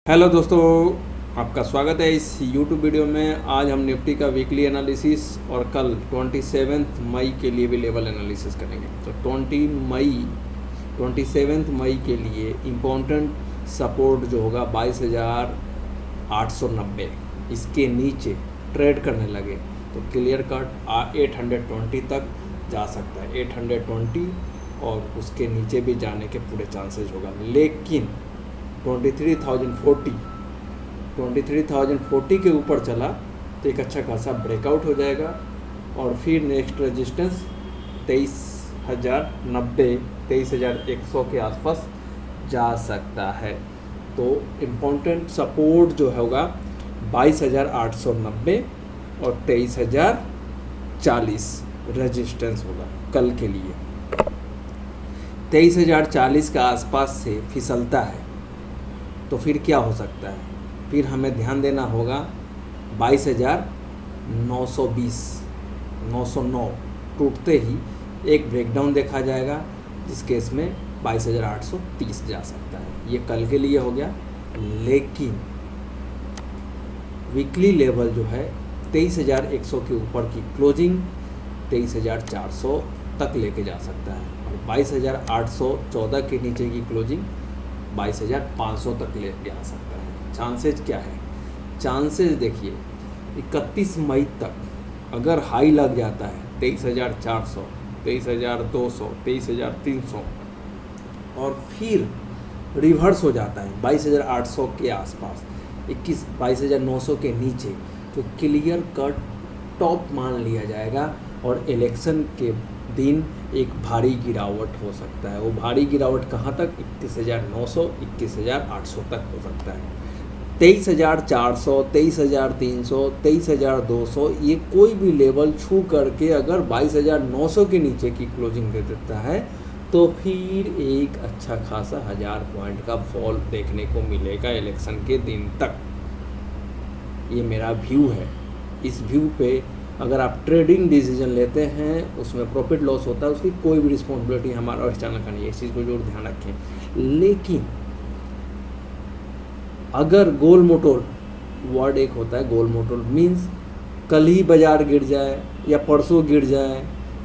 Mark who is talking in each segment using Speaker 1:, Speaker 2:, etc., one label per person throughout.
Speaker 1: Hello दोस्तों, आपका स्वागत है इस यूट्यूब वीडियो में। आज हम निफ्टी का वीकली एनालिसिस और कल 27 मई के लिए भी लेवल एनालिसिस करेंगे। तो 27 मई के लिए इम्पोर्टेंट सपोर्ट जो होगा 22,890, इसके नीचे ट्रेड करने लगे तो क्लियर कट 820 तक जा सकता है, 820 और उसके नीचे भी जाने के पूरे चांसेस होगा। लेकिन 23,040 के ऊपर चला तो एक अच्छा खासा ब्रेकआउट हो जाएगा और फिर नेक्स्ट रेजिस्टेंस 23,090 23,100 के आसपास जा सकता है। तो इम्पोर्टेंट सपोर्ट जो होगा 22,890 और 23,040 रेजिस्टेंस होगा कल के लिए। 23,040 के आसपास से फिसलता है तो फिर क्या हो सकता है, फिर हमें ध्यान देना होगा 22,920 909 टूटते ही एक ब्रेकडाउन देखा जाएगा, जिस केस में 22,830 जा सकता है। ये कल के लिए हो गया। लेकिन वीकली लेवल जो है 23,100 के ऊपर की क्लोजिंग 23,400 तक लेके जा सकता है और 22,814 के नीचे की क्लोजिंग 22,500 तक ले जा सकता है। चांसेस क्या है? चांसेस देखिए, 31 मई तक अगर हाई लग जाता है 23,400, 23,200, 23,300 और फिर रिवर्स हो जाता है 22,800 के आसपास, 22,900 के नीचे, तो क्लियर कट टॉप मान लिया जाएगा और इलेक्शन के दिन एक भारी गिरावट हो सकता है। वो भारी गिरावट कहाँ तक? 21,900, 21,800 तक हो सकता है। 23,400, 23,300, 23,200 ये कोई भी लेवल छू करके अगर 22,900 के नीचे की क्लोजिंग दे देता है तो फिर एक अच्छा खासा 1000 पॉइंट का फॉल देखने को मिलेगा इलेक्शन के दिन तक। ये मेरा व्यू है। इस व्यू पे अगर आप ट्रेडिंग डिसीजन लेते हैं, उसमें प्रॉफिट लॉस होता है, उसकी कोई भी रिस्पॉन्सिबिलिटी हमारा और इस चैनल का नहीं है। इस चीज़ को जरूर ध्यान रखें। लेकिन अगर गोल मोटोल वर्ड एक होता है, गोल मोटोल मीन्स कल ही बाजार गिर जाए या परसों गिर जाए,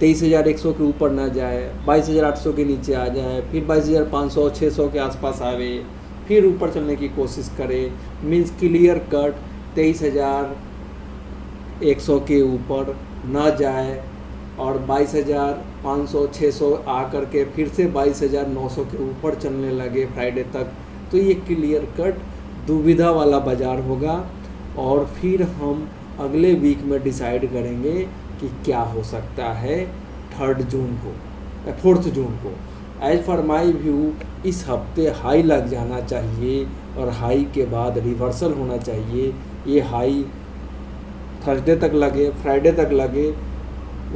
Speaker 1: 23,100 के ऊपर ना जाए, 22,800 के नीचे आ जाए, फिर 22,500 600 के आसपास आवे, फिर ऊपर चलने की कोशिश करे, मीन्स क्लियर कट 23,100 के ऊपर ना जाए और 22,500 600 आ करके फिर से 22,900 के ऊपर चलने लगे फ्राइडे तक, तो ये क्लियर कट दुविधा वाला बाज़ार होगा। और फिर हम अगले वीक में डिसाइड करेंगे कि क्या हो सकता है 3 जून को, 4 जून को। एज फॉर माई व्यू इस हफ्ते हाई लग जाना चाहिए और हाई के बाद रिवर्सल होना चाहिए। ये हाई थर्सडे तक लगे, फ्राइडे तक लगे,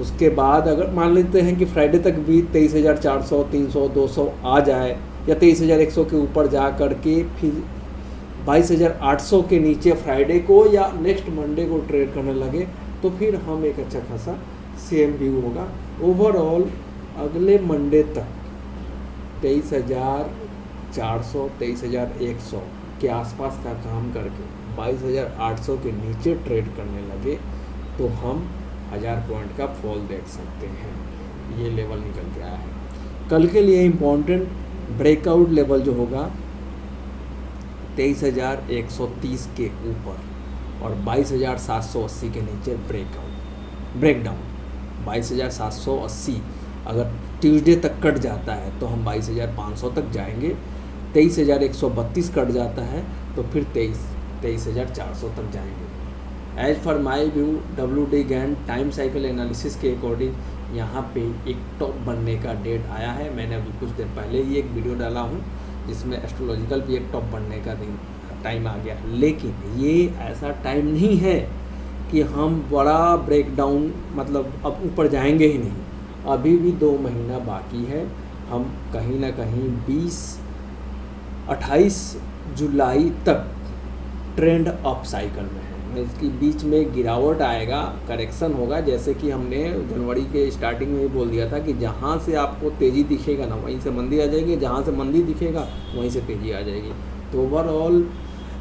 Speaker 1: उसके बाद अगर मान लेते हैं कि फ्राइडे तक भी 23,400 300 200 आ जाए या 23,100 के ऊपर जा करके फिर 22,800 के नीचे फ्राइडे को या नेक्स्ट मंडे को ट्रेड करने लगे तो फिर हम एक अच्छा खासा सेम व्यू होगा। ओवरऑल अगले मंडे तक 23,400 23,100 के आसपास का काम करके 22,800 के नीचे ट्रेड करने लगे तो हम 1000 पॉइंट का फॉल देख सकते हैं। ये लेवल निकल के आया है। कल के लिए इम्पोर्टेंट ब्रेकआउट लेवल जो होगा 23,130 के ऊपर और 22,780 के नीचे ब्रेकडाउन 22,780 अगर ट्यूसडे तक कट जाता है तो हम 22,500 तक जाएंगे। 23,132 कट जाता है तो फिर 23,400 तक जाएंगे। As for my view WD Gann time cycle analysis के अकॉर्डिंग यहाँ पे एक टॉप बनने का डेट आया है। मैंने अभी कुछ देर पहले ही एक वीडियो डाला हूँ जिसमें एस्ट्रोलॉजिकल भी एक टॉप बनने का दिन टाइम आ गया। लेकिन ये ऐसा टाइम नहीं है कि हम बड़ा ब्रेकडाउन मतलब अब ऊपर जाएंगे ही नहीं। अभी भी 2 महीना बाकी है। हम कहीं ना कहीं 28 जुलाई तक ट्रेंड अप साइकिल में है। इसकी बीच में गिरावट आएगा, करेक्शन होगा, जैसे कि हमने जनवरी के स्टार्टिंग में ही बोल दिया था कि जहाँ से आपको तेज़ी दिखेगा ना वहीं से मंदी आ जाएगी, जहाँ से मंदी दिखेगा वहीं से तेज़ी आ जाएगी। तो ओवरऑल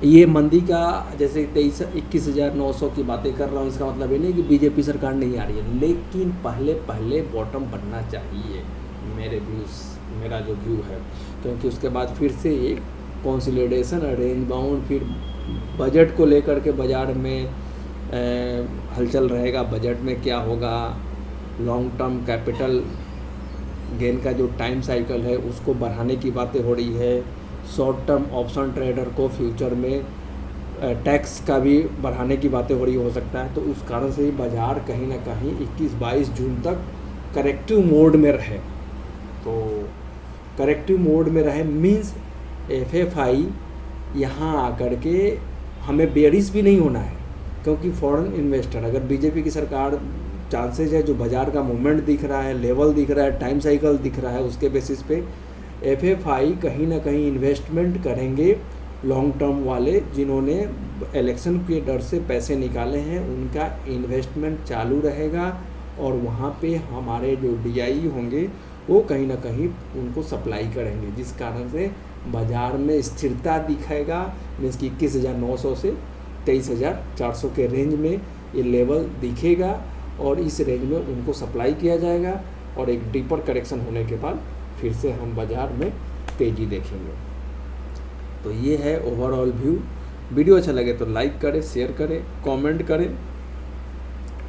Speaker 1: ये मंदी का जैसे 21,900 की बातें कर रहा हूँ, इसका मतलब ये नहीं कि बीजेपी सरकार नहीं आ रही है, लेकिन पहले बॉटम बनना चाहिए, मेरा जो व्यू है, क्योंकि उसके बाद फिर से एक कंसोलिडेशन, रेंज बाउंड, फिर बजट को लेकर के बाज़ार में हलचल रहेगा। बजट में क्या होगा, लॉन्ग टर्म कैपिटल गेन का जो टाइम साइकिल है उसको बढ़ाने की बातें हो रही है। शॉर्ट टर्म ऑप्शन ट्रेडर को फ्यूचर में टैक्स का भी बढ़ाने की बातें हो रही हो सकता है। तो उस कारण से ही बाज़ार कहीं ना कहीं 21-22 जून तक करेक्टिव मोड में रहे। तो करेक्टिव मोड में रहे मीन्स एफएफआई यहाँ आकर के हमें बेरिश भी नहीं होना है, क्योंकि फॉरेन इन्वेस्टर, अगर बीजेपी की सरकार, चांसेस है जो बाज़ार का मूवमेंट दिख रहा है, लेवल दिख रहा है, टाइम साइकिल दिख रहा है, उसके बेसिस पे एफएफआई कहीं ना कहीं इन्वेस्टमेंट करेंगे। लॉन्ग टर्म वाले जिन्होंने इलेक्शन के डर से पैसे निकाले हैं उनका इन्वेस्टमेंट चालू रहेगा, और वहाँ पे हमारे जो डीआई होंगे वो कहीं ना कहीं उनको सप्लाई करेंगे, जिस कारण से बाज़ार में स्थिरता दिखेगा। मीन्स कि 21,900 से 23,400 के रेंज में ये लेवल दिखेगा, और इस रेंज में उनको सप्लाई किया जाएगा, और एक डीपर करेक्शन होने के बाद फिर से हम बाज़ार में तेज़ी देखेंगे। तो ये है ओवरऑल व्यू। वीडियो अच्छा लगे तो लाइक करें, शेयर करें, कमेंट करें।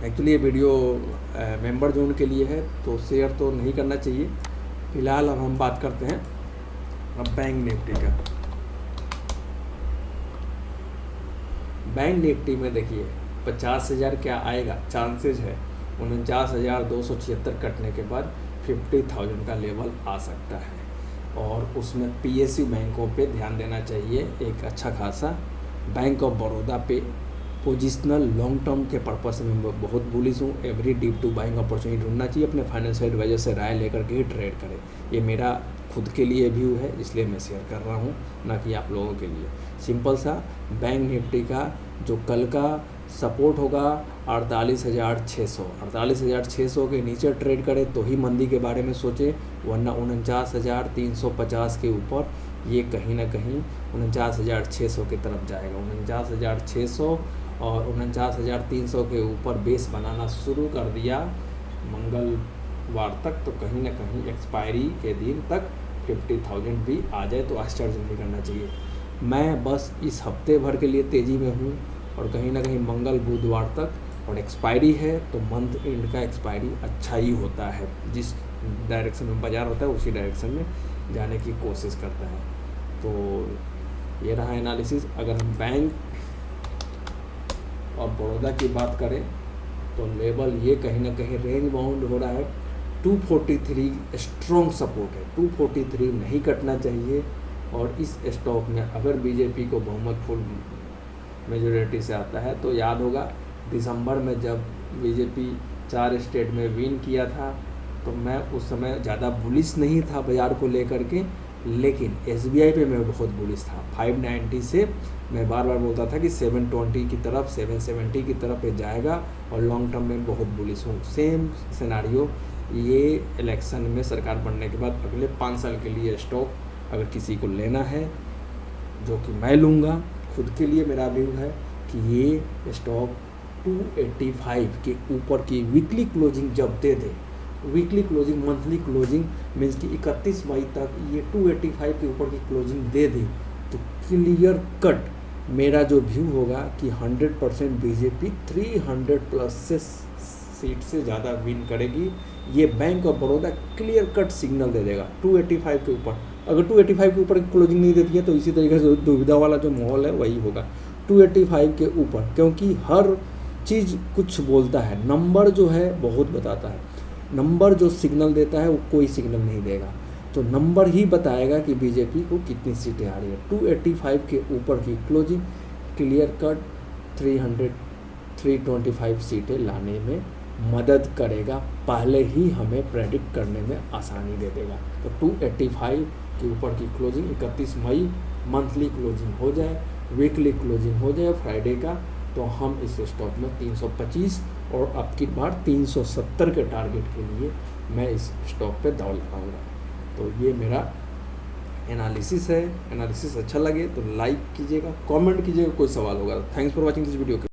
Speaker 1: एक्चुअली ये वीडियो मेंबर जोन के लिए है, तो शेयर तो नहीं करना चाहिए। फिलहाल अब हम बात करते हैं अब बैंक निफ्टी का। बैंक निफ्टी में देखिए 50,000 क्या आएगा, चांसेस है 49,276 कटने के बाद 50,000 का लेवल आ सकता है, और उसमें पीएसयू बैंकों पे ध्यान देना चाहिए एक अच्छा खासा। बैंक ऑफ बड़ौदा पे पोजिशनल लॉन्ग टर्म के पर्पस में मैं बहुत बुलिश हूँ। Every dip to buying opportunity ढूंढना चाहिए, अपने फाइनेंशियल एडवाइजर से राय लेकर के ही ट्रेड करें। ये मेरा खुद के लिए व्यू है, इसलिए मैं शेयर कर रहा हूँ, ना कि आप लोगों के लिए। सिंपल सा, बैंक निफ्टी का जो कल का सपोर्ट होगा 48,600, 48,600 के नीचे ट्रेड करें तो ही मंदी के बारे में सोचें, वरना 49,350 के ऊपर ये कहीं ना कहीं 49,600 की तरफ जाएगा। 49,600 और 49,300 के ऊपर बेस बनाना शुरू कर दिया मंगलवार तक, तो कहीं ना कहीं एक्सपायरी के दिन तक 50,000 भी आ जाए तो आश्चर्य नहीं करना चाहिए। मैं बस इस हफ्ते भर के लिए तेज़ी में हूँ, और कहीं ना कहीं मंगल बुधवार तक, और एक्सपायरी है तो मंथ एंड का एक्सपायरी अच्छा ही होता है। जिस डायरेक्शन में बाज़ार होता है उसी डायरेक्शन में जाने की कोशिश करता है। तो ये रहा एनालिसिस। अगर हम बैंक और बड़ौदा की बात करें तो लेवल ये कहीं ना कहीं रेंज बाउंड हो रहा है। 243 स्ट्रॉन्ग सपोर्ट है, 243 नहीं कटना चाहिए। और इस स्टॉक में अगर बीजेपी को बहुमत फुल मेजोरिटी से आता है, तो याद होगा दिसंबर में जब बीजेपी 4 स्टेट में विन किया था, तो मैं उस समय ज़्यादा बुलिश नहीं था बाज़ार को लेकर के, लेकिन एसबीआई पे मैं बहुत बुलिश था। 590 से मैं बार बार बोलता था कि 720 की तरफ, 770 की तरफ ये जाएगा, और लॉन्ग टर्म में बहुत बुलिश हूँ। सेम सिनारियो ये इलेक्शन में सरकार बनने के बाद अगले 5 साल के लिए स्टॉक अगर किसी को लेना है, जो कि मैं लूँगा, खुद के लिए मेरा व्यू है कि ये स्टॉक 285 के ऊपर की वीकली क्लोजिंग जब दे दे, weekly closing, monthly closing means कि 31 मई तक ये 285 के ऊपर की क्लोजिंग दे दे, तो क्लियर कट मेरा जो व्यू होगा कि 100% बीजेपी 300 प्लस से सीट से ज़्यादा विन करेगी। ये bank of Baroda clear cut signal दे देगा 285 के ऊपर। अगर 285 के ऊपर क्लोजिंग नहीं देती है तो इसी तरीके से दुविधा वाला जो माहौल है वही होगा 285 के ऊपर, क्योंकि हर चीज़ कुछ बोलता है। नंबर जो है बहुत बताता है, नंबर जो सिग्नल देता है वो कोई सिग्नल नहीं देगा, तो नंबर ही बताएगा कि बीजेपी को कितनी सीटें आ रही है। 285 के ऊपर की क्लोजिंग क्लियर कट 325 सीटें लाने में मदद करेगा, पहले ही हमें प्रेडिक्ट करने में आसानी दे देगा। तो 285 के ऊपर की क्लोजिंग 31 मई मंथली क्लोजिंग हो जाए, वीकली क्लोजिंग हो जाए फ्राइडे का, तो हम इस स्टॉक में 325 और अब की बार 370 के टारगेट के लिए मैं इस स्टॉक पे दौड़ लगाऊंगा। तो ये मेरा एनालिसिस है। एनालिसिस अच्छा लगे तो लाइक कीजिएगा, कमेंट कीजिएगा, कोई सवाल होगा। Thanks for watching this video.